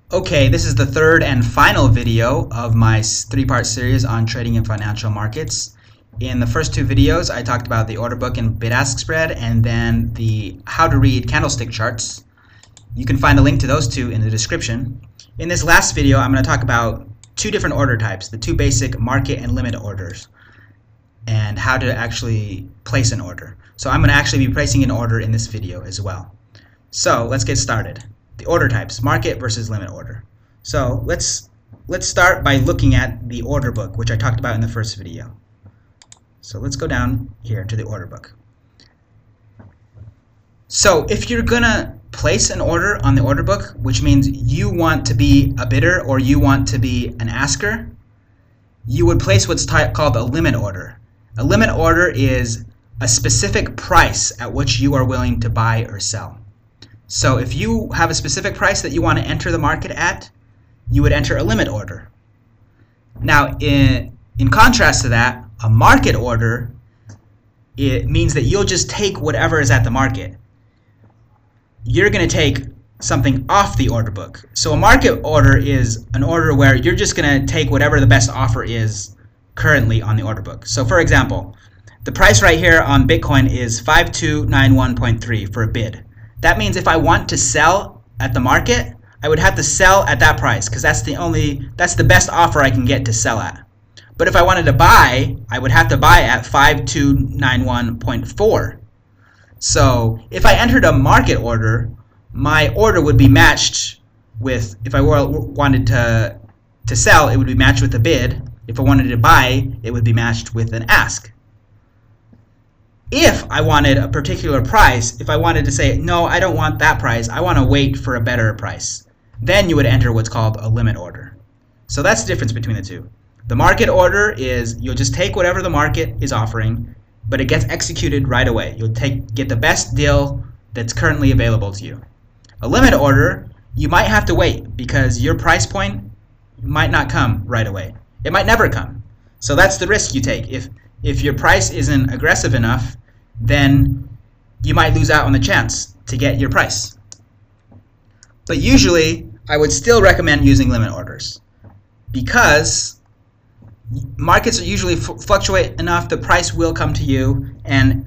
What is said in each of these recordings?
Okay, this is the third and final video of my three-part series on trading in financial markets. In the first two videos, I talked about the order book and bid-ask spread, and then the how to read candlestick charts. You can find a link to those two in the description. In this last video, I'm going to talk about two different order types, the two basic market and limit orders, and how to actually place an order. So I'm going to actually be placing an order in this video as well. So let's get started. The order types, market versus limit order. So let's start by looking at the order book, which I talked about in the first video. So let's go down here to the order book. So if you're gonna place an order on the order book, which means you want to be a bidder or you want to be an asker, you would place what's called a limit order. A limit order is a specific price at which you are willing to buy or sell. So if you have a specific price that you want to enter the market at, you would enter a limit order. Now, in contrast to that, a market order, it means that you'll just take whatever is at the market. You're going to take something off the order book. So a market order is an order where you're just going to take whatever the best offer is currently on the order book. So for example, the price right here on Bitcoin is 5291.3 for a bid. That means if I want to sell at the market, I would have to sell at that price because that's the best offer I can get to sell at. But if I wanted to buy, I would have to buy at 5291.4. So if I entered a market order, my order would be matched with, if I wanted to sell, it would be matched with a bid. If I wanted to buy, it would be matched with an ask. If I wanted a particular price, if I wanted to say, no, I don't want that price, I want to wait for a better price, then you would enter what's called a limit order. So that's the difference between the two. The market order is you'll just take whatever the market is offering, but it gets executed right away. You'll get the best deal that's currently available to you. A limit order, you might have to wait because your price point might not come right away. It might never come. So that's the risk you take. If your price isn't aggressive enough, then you might lose out on the chance to get your price. But usually, I would still recommend using limit orders because markets usually fluctuate enough, the price will come to you, and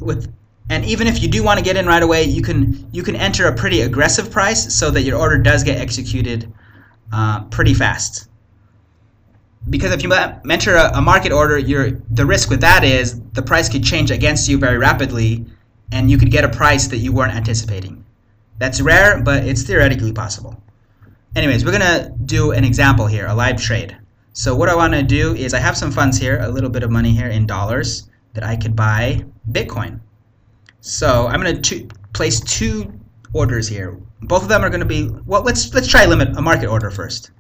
even if you do want to get in right away, you can enter a pretty aggressive price so that your order does get executed pretty fast. Because if you enter a market order, the risk with that is the price could change against you very rapidly, and you could get a price that you weren't anticipating. That's rare, but it's theoretically possible. Anyways, we're going to do an example here, a live trade. So what I want to do is I have some funds here, a little bit of money here in dollars that I could buy Bitcoin. So I'm going to place two orders here. Both of them are going to be, well, let's try a market order first.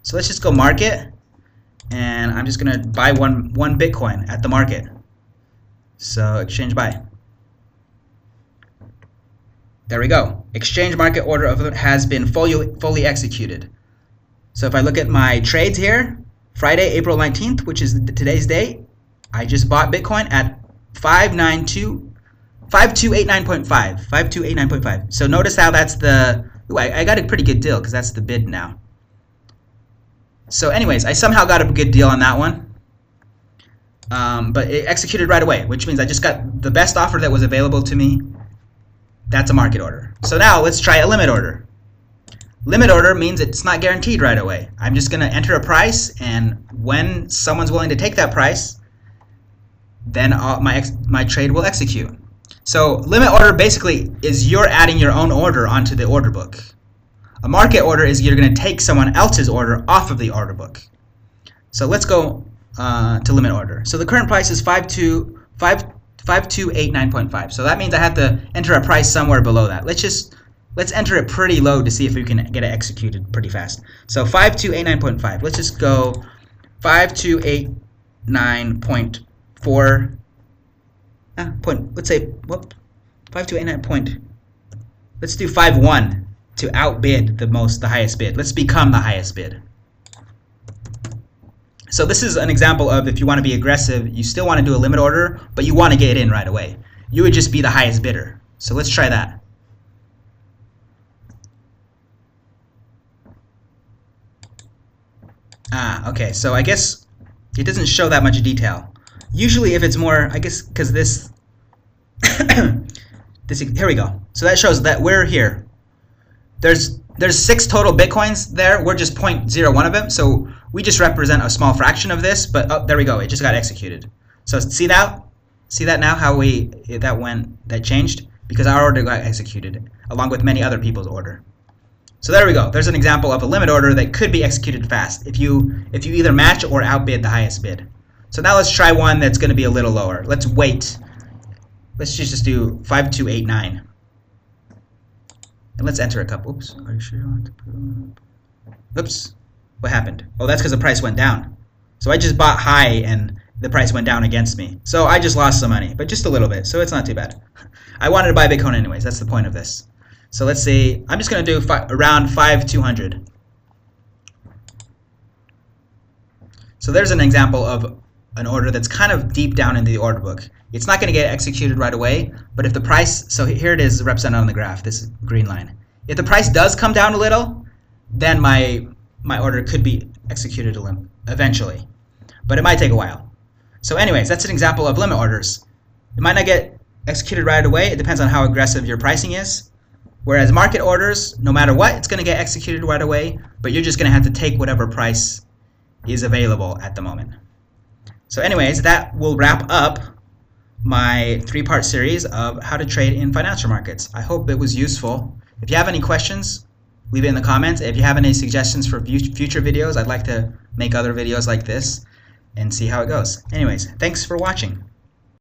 So let's just go market. And I'm just going to buy one Bitcoin at the market. So exchange buy. There we go. Exchange market order has been fully executed. So if I look at my trades here, Friday, April 19th, which is today's date, I just bought Bitcoin at 5289.5. 5289.5. So notice how that's the, I got a pretty good deal because that's the bid now. So anyways, I somehow got a good deal on that one, but it executed right away, which means I just got the best offer that was available to me. That's a market order. So now let's try a limit order. Limit order means it's not guaranteed right away. I'm just going to enter a price, and when someone's willing to take that price, then my trade will execute. So limit order basically is you're adding your own order onto the order book. A market order is you're going to take someone else's order off of the order book. So let's go to limit order. So the current price is 5289.5. So that means I have to enter a price somewhere below that. Let's enter it pretty low to see if we can get it executed pretty fast. So 5289.5. Let's just go 5289.4. Let's say 5289. Let's do 51. To outbid the highest bid. Let's become the highest bid. So this is an example of if you want to be aggressive, you still want to do a limit order, but you want to get in right away. You would just be the highest bidder. So let's try that. Okay, so I guess it doesn't show that much detail. Usually if it's more, I guess, because this, here we go. So that shows that we're here. There's 6 total Bitcoins there. We're just 0.01 of them. So we just represent a small fraction of this, but oh, there we go. It just got executed. So see that? See that now how that changed? Because our order got executed along with many other people's order. So there we go. There's an example of a limit order that could be executed fast if you either match or outbid the highest bid. So now let's try one that's going to be a little lower. Let's wait. Let's just do 5289. And let's enter a couple. Oops. Are you sure you want to? Oops. What happened? Oh, that's because the price went down. So I just bought high and the price went down against me. So I just lost some money, but just a little bit. So it's not too bad. I wanted to buy Bitcoin anyways. That's the point of this. So let's see, I'm just going to do around 5,200. So there's an example of an order that's kind of deep down in the order book. It's not going to get executed right away, but if the price, so here it is represented on the graph, this green line. If the price does come down a little, then my order could be executed eventually, but it might take a while. So anyways, that's an example of limit orders. It might not get executed right away. It depends on how aggressive your pricing is. Whereas market orders, no matter what, it's going to get executed right away, but you're just going to have to take whatever price is available at the moment. So anyways, that will wrap up my 3-part series of how to trade in financial markets. I hope it was useful. If you have any questions, leave it in the comments. If you have any suggestions for future videos, I'd like to make other videos like this and see how it goes. Anyways, thanks for watching.